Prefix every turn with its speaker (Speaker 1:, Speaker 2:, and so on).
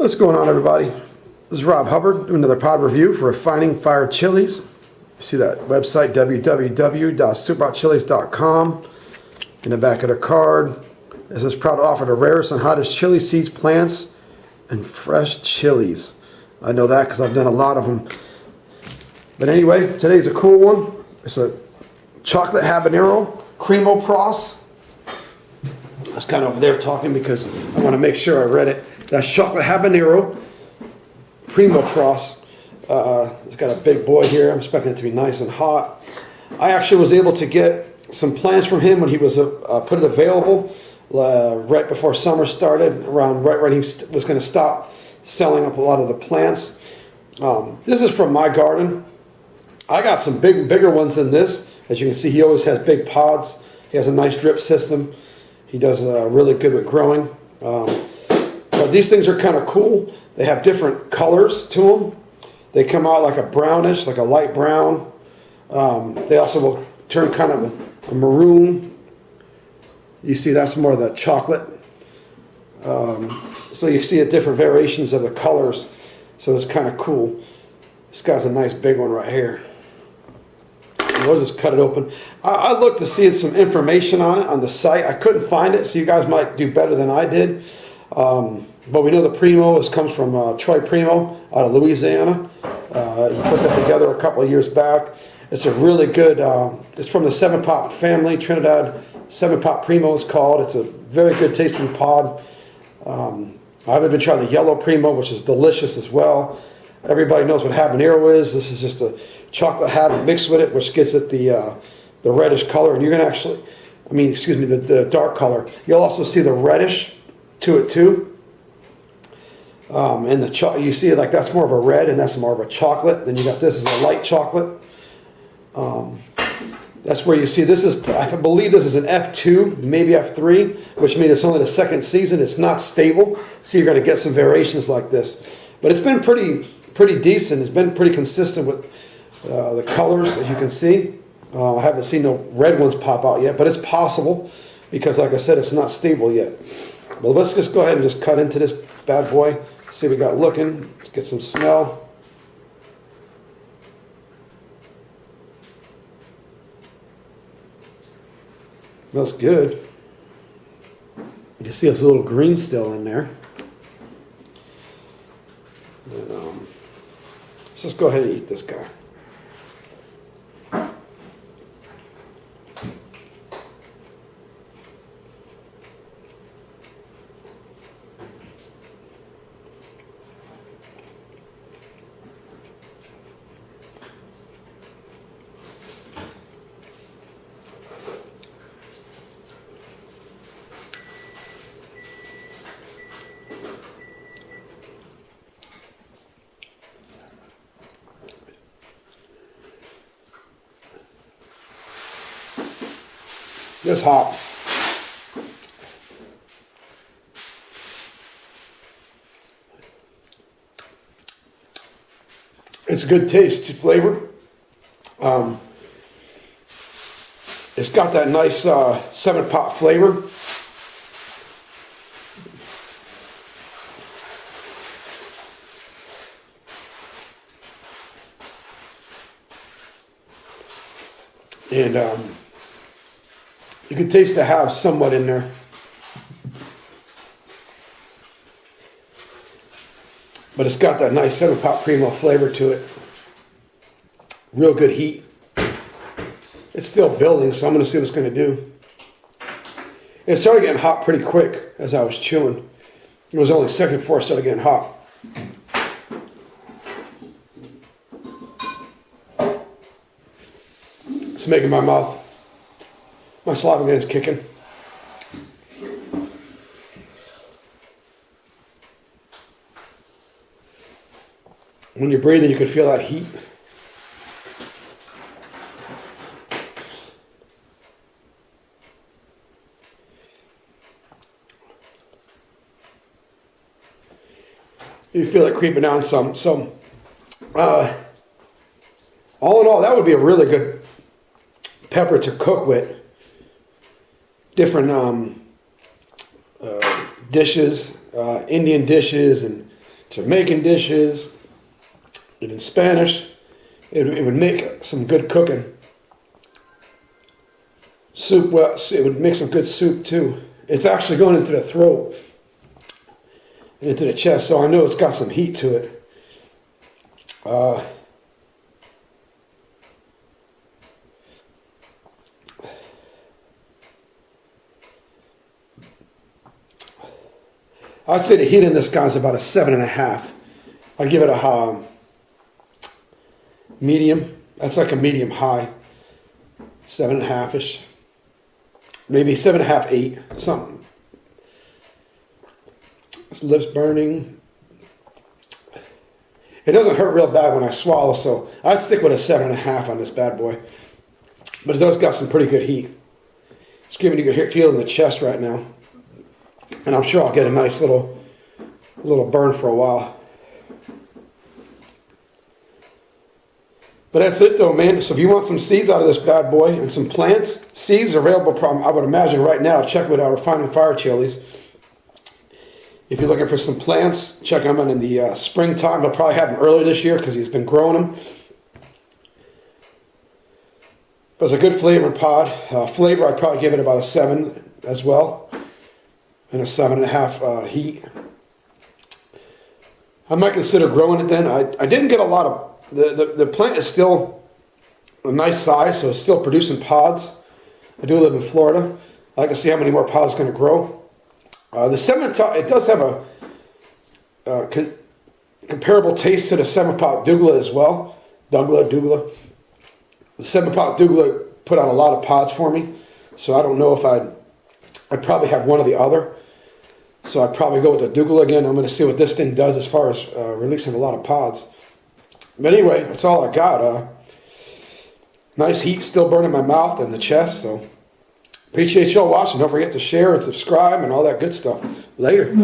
Speaker 1: What's going on, everybody? This is Rob Hubbard doing another pod review for Refining Fire Chiles. You see that website, www.superhotchiles.com. In the back of the card, it says proud to offer the rarest and hottest chili seeds, plants, and fresh chilies. I know that because I've done a lot of them. But anyway, today's a cool one. It's a chocolate habanero primo cross. I was kind of over there talking because I want to make sure I read it. That's chocolate habanero primo cross. It's got a big boy here. I'm expecting it to be nice and hot. I actually was able to get some plants from him when he was put it available right before summer started, around right when he was going to stop selling up a lot of the plants. This is from my garden. I got some bigger ones than this. As you can see, he always has big pods. He has a nice drip system. He does really good with growing. But these things are kind of cool. They have different colors to them. They come out like a brownish, like a light brown. They also will turn kind of a maroon. You see, that's more of the chocolate. So you see different variations of the colors. So it's kind of cool. This guy's a nice big one right here. We'll just cut it open. I looked to see some information on it on the site. I couldn't find it, so you guys might do better than I did. But we know the Primo comes from Troy Primo out of Louisiana. He put that together a couple of years back. It's a really good, it's from the 7-pot family. Trinidad 7-pot Primo is called. It's a very good tasting pod. I haven't even tried the yellow Primo, which is delicious as well. Everybody knows what habanero is. This is just a chocolate habit mixed with it, which gives it the reddish color. And you're going to actually, the dark color. You'll also see the reddish to it too. And you see it like that's more of a red and that's more of a chocolate. Then you got this as a light chocolate. That's where you see this is, I believe this is an F2, maybe F3, which means it's only the second season. It's not stable, so you're going to get some variations like this. But it's been pretty decent. It's been pretty consistent with the colors, as you can see. I haven't seen no red ones pop out yet, but it's possible because, like I said, it's not stable yet. But let's just go ahead and just cut into this bad boy. See what we got looking. Let's get some smell. Smells good. You can see there's a little green still in there. And, let's just go ahead and eat this guy. It's hot. It's a good taste, flavor. It's got that nice 7-pot flavor. And you can taste the halves somewhat in there. But it's got that nice 7-pot Primo flavor to it. Real good heat. It's still building, so I'm going to see what it's going to do. It started getting hot pretty quick as I was chewing. It was only a second before it started getting hot. It's making my saliva glands kicking. When you're breathing, you can feel that heat. You feel it creeping down some. So, all in all, that would be a really good pepper to cook with. Different dishes, Indian dishes, and Jamaican dishes, even Spanish. It would make some good cooking. Soup, well, it would make some good soup too. It's actually going into the throat and into the chest, so I know it's got some heat to it. I'd say the heat in this guy's about a 7.5. I'd give it a medium. That's like a medium high. 7.5-ish. Maybe 7.5, 8, something. His lips burning. It doesn't hurt real bad when I swallow, so I'd stick with a 7.5 on this bad boy. But it does got some pretty good heat. It's giving you a good feel in the chest right now. And I'm sure I'll get a nice little burn for a while. But that's it though, man. So if you want some seeds out of this bad boy and some plants, seeds are available, I would imagine right now. Check with our Refined Fire chilies. If you're looking for some plants, check them out in the springtime. They'll probably have them early this year because he's been growing them. But it's a good flavor pod. Flavor, I'd probably give it about a 7 as well. And a 7.5 heat. I might consider growing it then. I didn't get a lot of... The plant is still a nice size, so it's still producing pods. I do live in Florida. I like to see how many more pods it's going to grow. The Seven-Pot, it does have a comparable taste to the Seven-Pot Douglas as well. Douglas. The Seven-Pot Douglas put on a lot of pods for me, so I don't know if I'd probably have one or the other. So I'd probably go with the Douglas again. I'm going to see what this thing does as far as releasing a lot of pods. But anyway, that's all I got. Nice heat still burning my mouth and the chest. So appreciate y'all watching. Don't forget to share and subscribe and all that good stuff. Later.